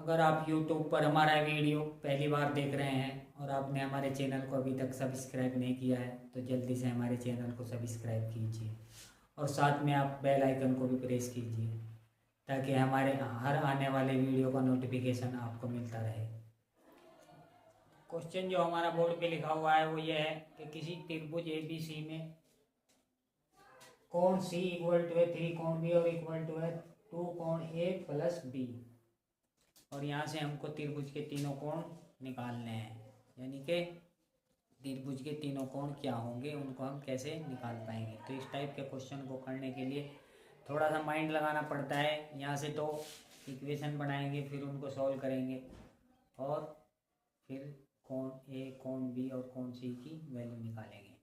अगर आप YouTube पर हमारा वीडियो पहली बार देख रहे हैं और आपने हमारे चैनल को अभी तक सब्सक्राइब नहीं किया है तो जल्दी से हमारे चैनल को सब्सक्राइब कीजिए और साथ में आप बेल आइकन को भी प्रेस कीजिए ताकि हमारे हर आने वाले वीडियो का नोटिफिकेशन आपको मिलता रहे। क्वेश्चन जो हमारा बोर्ड पे लिखा हुआ है वो ये है कि किसी त्रिभुज ABC में कोण C इक्वल टू है 3 कोण B और इक्वल टू है 2 कोण A प्लस B और यहाँ से हमको त्रिभुज के तीनों कोण निकालने हैं, यानी कि त्रिभुज के तीनों कोण क्या होंगे उनको हम कैसे निकाल पाएंगे। तो इस टाइप के क्वेश्चन को करने के लिए थोड़ा सा माइंड लगाना पड़ता है। यहाँ से तो इक्वेशन बनाएंगे, फिर उनको सॉल्व करेंगे और फिर कोण A कोण B और कोण C की वैल्यू निकालेंगे।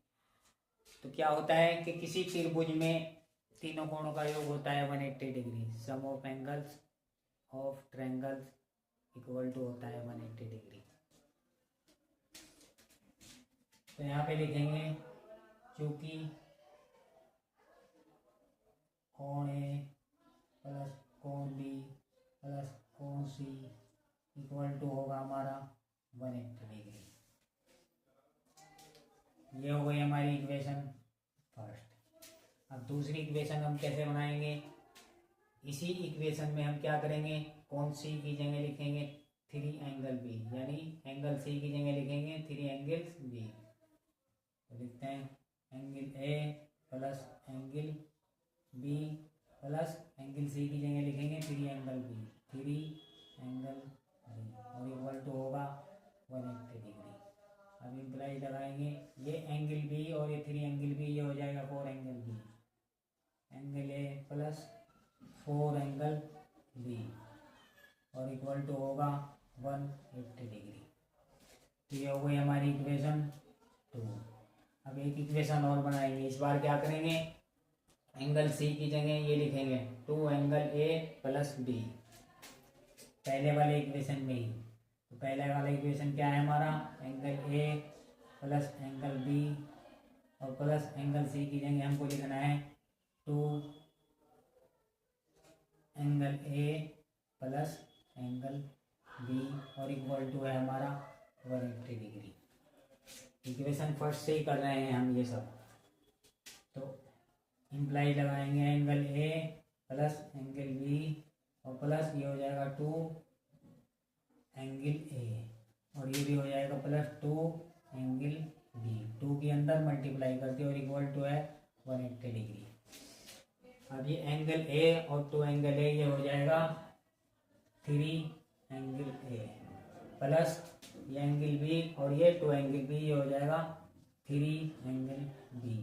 तो क्या होता है कि किसी त्रिभुज में तीनों कोणों का योग होता है 180 degree. Sum of angles of triangles equal to होता है 180 डिग्री। तो यहाँ पे लिखेंगे चूंकि कोण A प्लस कोण B प्लस कोण C इक्वल टू होगा हमारा 180 डिग्री। ये हो गई हमारी इक्वेशन फर्स्ट। अब दूसरी इक्वेशन हम कैसे बनाएंगे, इसी इक्वेशन में हम क्या करेंगे, कोण C की जगह लिखेंगे 3 एंगल B, यानी एंगल C की जगह लिखेंगे 3 एंगल्स B। तो लिखते हैं angle A plus angle B plus angle C की जगह लिखेंगे 3 एंगल B, 3 एंगल B और इक्वल टू होगा 180 डिग्री। अब इम्प्लाई लगाएंगे, ये एंगल B और ये 3 एंगल B, ये हो जाएगा 4 angle B, angle A plus 4 angle B और इक्वल टू होगा 180 डिग्री। तो ये हो गई हमारी इक्वेशन 2। अब एक इक्वेशन और बनाएंगे। इस बार क्या करेंगे, एंगल C की जगह ये लिखेंगे 2 एंगल A प्लस B, पहले वाले इक्वेशन में ही। तो पहले वाला इक्वेशन क्या है हमारा, angle A plus angle B और प्लस एंगल C की जगह हमको लिखना है 2 angle A plus angle B और इक्वल टू है हमारा 180 डिग्री। इक्वेशन फर्स्ट से ही कर रहे हैं हम ये सब। तो इम्प्लाई लगाएंगे angle A plus angle B और प्लस ये हो जाएगा 2 एंगल A और ये भी हो जाएगा प्लस 2 एंगल B, 2 के अंदर मल्टीप्लाई करके और इक्वल टू है 180 डिग्री। अब ये एंगल A और 2 एंगल A ये हो जाएगा 3 एंगल A प्लस ये एंगल B और ये 2 एंगल B, ये हो जाएगा 3 एंगल B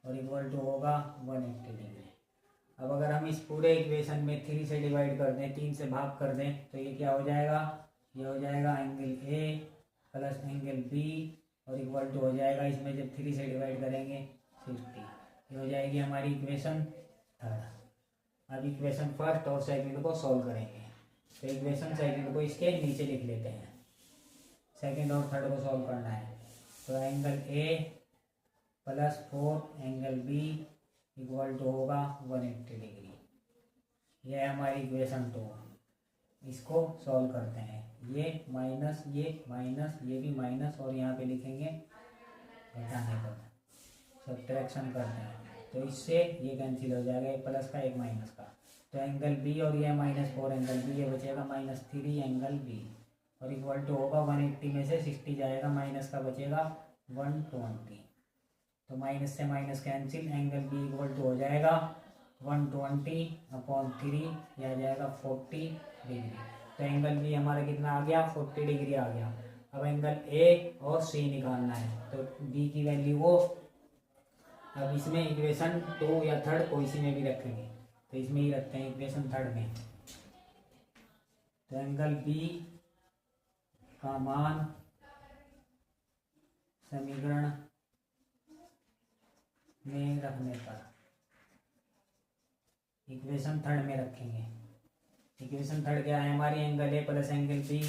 और इक्वल टू होगा 180 डिग्री। अब अगर हम इस पूरे इक्वेशन में 3 से डिवाइड कर दें, 3 से भाग कर दें, तो ये क्या हो जाएगा, ये हो जाएगा angle A plus angle B और इक्वल टू हो जाएगा, इसमें जब 3 से डिवाइड करेंगे 60। ये हो जाएगी हमारी इक्वेशन थर्ड। अब इक्वेशन फर्स्ट और सेकंड को सॉल्व करेंगे। तो इक्वेशन सेकंड को इसके नीचे लिख लेते हैं, सेकंड और थर्ड को सॉल्व करना है। तो angle A plus 4 angle B equal to होगा 180 डिग्री। यह है हमारी इक्वेशन 2। इसको सॉल्व करते हैं, ये माइनस ये भी माइनस और यहाँ पे लिखेंगे घटाने पर, सब्ट्रैक्शन करते हैं। तो इससे ये कैंसिल हो जाएगा, एक प्लस का एक माइनस का। तो एंगल B और ये -4 एंगल B, ये बचेगा -3 एंगल B और इक्वल टू होगा 180 में से 60 जाएगा, माइनस का बचेगा 120। तो माइनस से minus cancel, angle B equal to हो जाएगा 120/3, यह आ जाएगा 40 डिग्री। तो एंगल B हमारा कितना आ गया, 40 डिग्री आ गया। अब एंगल A और C निकालना है, तो B की वैल्यू वो अब इसमें इक्वेशन 2 या थर्ड कोई सी में भी रखेंगे, तो इसमें ही रखते हैं इक्वेशन थर्ड में। तो एंगल B का मान समीकरण में रखने पर इक्वेशन थर्ड में रखेंगे। इक्वेशन थर्ड क्या है हमारी, angle A plus angle B,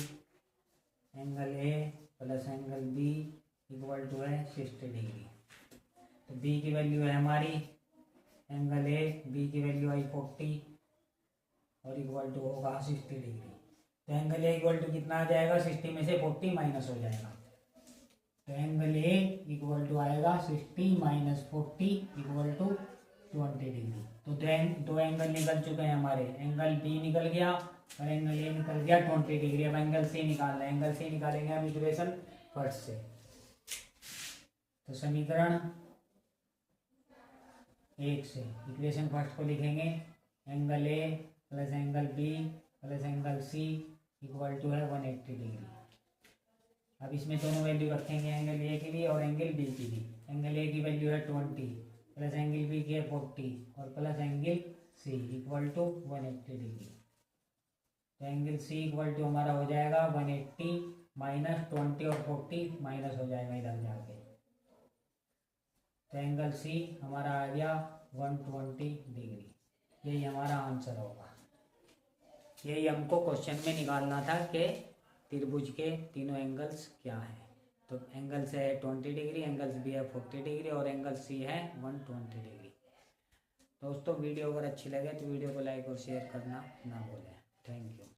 angle A plus angle B equal to है 60 डिग्री। तो B की वैल्यू है हमारी एंगल A, B की वैल्यू आई 40 और इक्वल टू होगा 60 डिग्री। तो एंगल ए इक्वल टू कितना आ जाएगा, 60 में से 40 माइनस हो जाएगा। तो एंगल ए इक्वल टू आएगा 60 माइनस 40 इक्वल टू 20 डिग्री। तो दो एंगल निकल चुके हैं हमारे, एंगल बी निकल गया और एंगल ए निकल गया 20 डिग्री। अब एंगल सी निकालना है, एंगल सी निकालेंगे हम इक्वेशन फर्स्ट से। तो समीकरण 1 से इक्वेशन फर्स्ट को लिखेंगे, angle A plus angle B plus angle C equal to है 180 डिग्री। अब इसमें दोनों वैल्यू रखेंगे, एंगल ए की भी और एंगल बी की भी। एंगल ए की वैल्यू है 20 प्लस एंगल बी की है 40 और plus angle C equal to 180 degree. तो एंगल सी इक्वल टू हमारा हो जाएगा 180 माइनस 20 और 40 माइनस हो जाएगा इधर जाके। तो एंगल सी हमारा आ गया 120 डिग्री। यही हमारा आंसर होगा। यही हमको क्वेश्चन में निकालना था कि त्रिभुज के तीनों एंगल्स क्या हैं। तो एंगल्स है 20 डिग्री, एंगल्स भी है 40 डिग्री और एंगल सी है 120 डिग्री। दोस्तों वीडियो अगर अच्छी लगे तो वीडियो को लाइक और शेयर करना ना भूलें। Thank you.